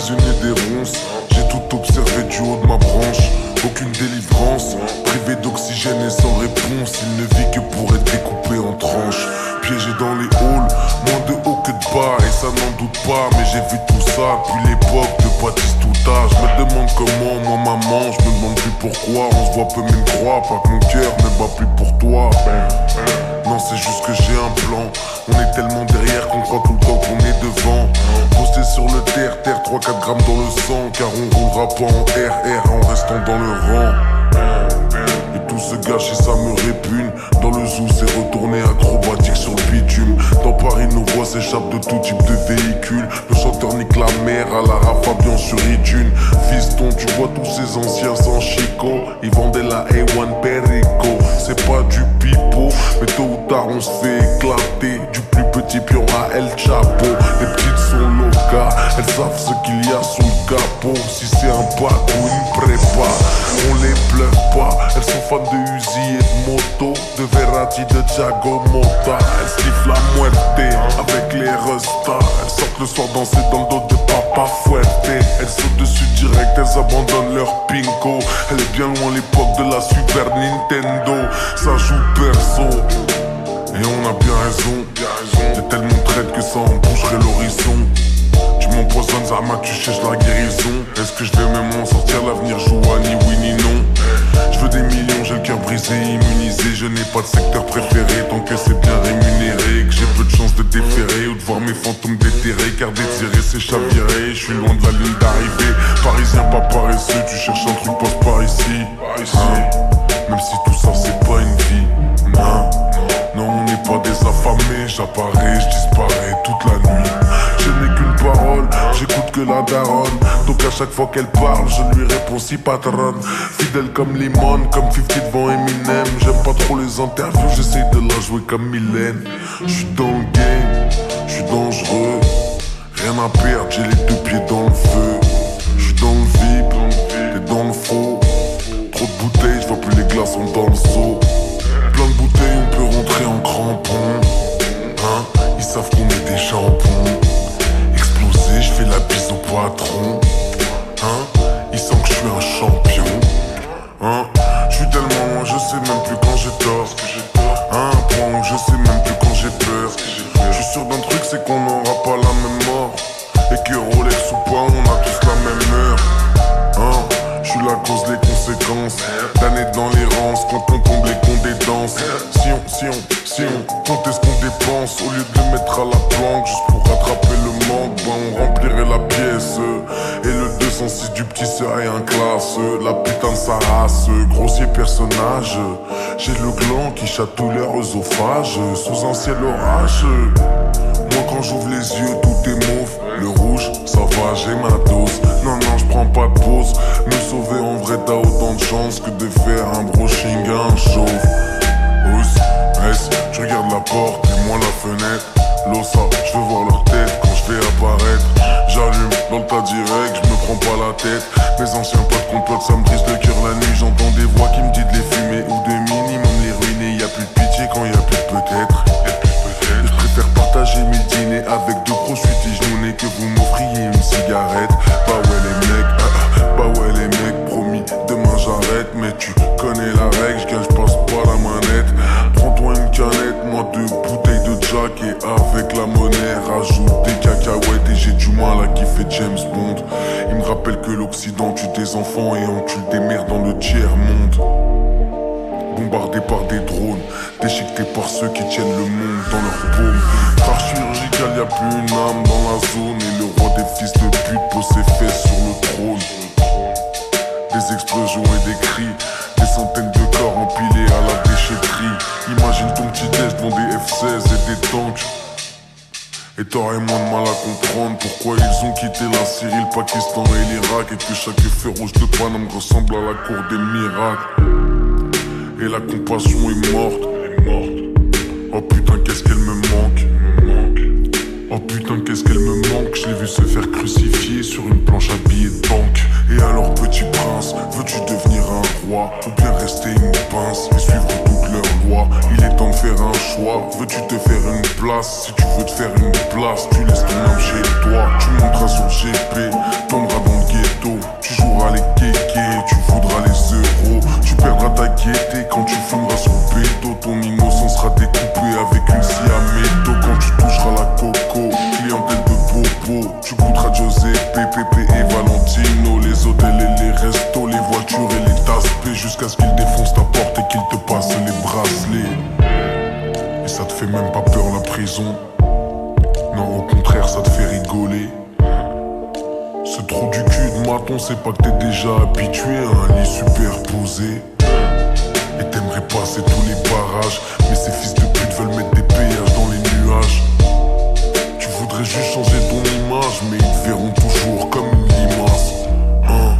prisonnier des ronces. J'ai tout observé du haut de ma branche. Aucune délivrance, privé d'oxygène et sans réponse. Il ne vit que pour être découpé en tranches. Piégé dans les halls, moins de haut que de bas. Et ça n'en doute pas, mais j'ai vu tout ça depuis l'époque de Baptiste-Touta. Je me demande comment, moi maman, je me demande plus pourquoi. On se voit peu même croire, pas que mon cœur ne bat plus pour toi. Non, c'est juste que j'ai un plan. On est tellement derrière qu'on croit tout le temps qu'on est devant. Posté sur le terre, 3-4 grammes dans le sang. Car on roulera pas en RR en restant dans le rang. Et tout se gâche et ça me répugne. Dans le zoo c'est retourné acrobatique sur le bitume. Dans Paris nos voix s'échappent de tout type de véhicule. Le chanteur nique la mer à la Fabian sur iTunes. Fiston tu vois tous ces anciens sans chico. Ils vendaient la A1 Perico. C'est pas du pipeau, mais tôt ou tard on se fait éclater. Du plus petit pion à El Chapo. Les petites sont locales, elles savent ce qu'il y a sous le capot. Si c'est un bac ou une prépa, on les pleure pas. Elles sont fans de Uzi et de moto, de Verratti, de Thiago Motta. Elles sniffent la muerte avec les restas. Elles sortent le soir danser dans le dos de Papa Fuerte. Elles sautent dessus direct, elles abandonnent leur pinko. Elle est bien loin l'époque de la Super Nintendo. Ça joue perso et on a bien raison. T'es tellement traite que ça emboucherait l'horizon. Tu m'empoisonnes, Zama, tu cherches la guérison. Est-ce que je vais même m'en sortir? L'avenir joue à ni oui ni non. Je veux des millions, j'ai le cœur brisé, immunisé. Je n'ai pas de secteur préféré tant que c'est bien rémunéré. Que j'ai peu de chance de déférer ou de voir mes fantômes déterrés. Car désirer c'est chavirer, je suis loin de la ligne d'arrivée. Parisien pas paresseux, tu cherches un truc passe par ici. Même si tout ça c'est pas une vie. Non, on n'est pas des affamés. J'apparais, je disparais toute la nuit. Je n'ai qu'une parole, j'écoute que la daronne. Donc à chaque fois qu'elle parle, je lui réponds si patronne. Fidèle comme Limon, comme 50 devant Eminem. J'aime pas trop les interviews, j'essaye de la jouer comme Mylène. J'suis dans le game, j'suis dangereux. Rien à perdre, j'ai les deux pieds dans le feu. J'suis dans le vip, t'es dans le faux. Trop de bouteilles, j'vois plus les glaçons dans le seau. Plein de bouteilles, on peut rentrer en crampon. Ils savent qu'on est des chambons. Explosé, je fais la bise au patron. Ils sentent que je suis un champion. Je suis tellement loin, je sais même plus quand j'ai tort. Un point où je sais même plus quand j'ai peur. Je suis sûr d'un truc, c'est qu'on n'aura pas la même mort. Et que Rolex ou pas, on a tous la même heure. Je suis la cause des conséquences. D'années dans l'errance, quand on tombe les cons des danses. Si on comptait ce qu'on dépense, au lieu de le mettre à la planque, juste pour rattraper le manque, on remplirait la pièce. Et le 206 du petit serait un classe. La putain de sa race, grossier personnage. J'ai le gland qui chatouille leur œsophage. Sous un ciel orage. Moi quand j'ouvre les yeux, tout est mauve. Le rouge, ça va, j'ai ma dose. Non, je prends pas de pause. Me sauver en vrai, t'as autant de chance que de faire un brushing à un chauve. Je regarde la porte et moi la fenêtre. L'ossa, je veux voir leur tête quand je vais apparaître. J'allume dans le tas direct, je me prends pas la tête. Mes anciens potes complotent, ça me brise le cœur la nuit. J'entends des voix qui me disent de les fumer ou de minimum les ruiner. Y'a plus de pitié quand y'a plus de peut-être. Je préfère partager mes dîners avec deux gros suites genounés que vous m'offriez une cigarette. Bah ouais les mecs, promis, demain j'arrête. Mais tu connais la règle, je passe pas la manette. Prends-toi une canette, moi deux bouteilles de Jack. Et avec la monnaie, rajoute des cacahuètes. Et j'ai du mal à kiffer James Bond. Il me rappelle que l'Occident tue des enfants et encule des mères dans le tiers-monde. Bombardés par des drones, déchiquetés par ceux qui tiennent le monde dans leur paume. Par chirurgical, y'a plus une âme dans la zone. Et le roi des fils de pute pose ses fesses sur le trône. Des explosions et des cris, des centaines de corps empilés à la déchetterie. Imagine ton petit déj devant des F-16 et des tanks. Et t'aurais moins de mal à comprendre pourquoi ils ont quitté la Syrie, le Pakistan et l'Irak. Et que chaque feu rouge de Paname ressemble à la cour des miracles. Et la compassion est morte. Oh putain qu'est-ce qu'elle me manque. Oh putain qu'est-ce qu'elle me manque. Je l'ai vu se faire crucifier sur une planche à billets de banque. Et alors petit prince, veux-tu devenir un roi ou bien rester une pince et suivre toutes leurs lois? Il est temps de faire un choix. Veux-tu te faire une place? Si tu veux te faire une place, tu laisses ton âme chez toi. Tu monteras sur GP, ton pensais pas que t'es déjà habitué à un lit superposé. Et t'aimerais passer tous les barrages, mais ces fils de pute veulent mettre des péages dans les nuages. Tu voudrais juste changer ton image, mais ils te verront toujours comme une limace. Hein.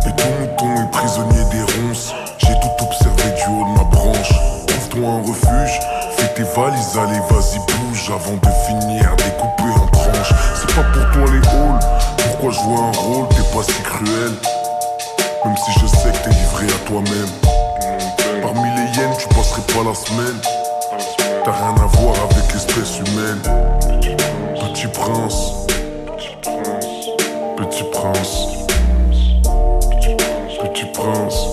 Et ton mouton est prisonnier des ronces. J'ai tout observé du haut de ma branche. Trouve-toi un refuge, fais tes valises, allez vas-y bouge avant de finir découpé en tranches. C'est pas pour toi les halls, pourquoi jouer un rôle, t'es pas si cruel. Même si je sais que t'es livré à toi-même. Parmi les hyènes, tu passerais pas la semaine. T'as rien à voir avec l'espèce humaine. Petit prince, petit prince, petit prince.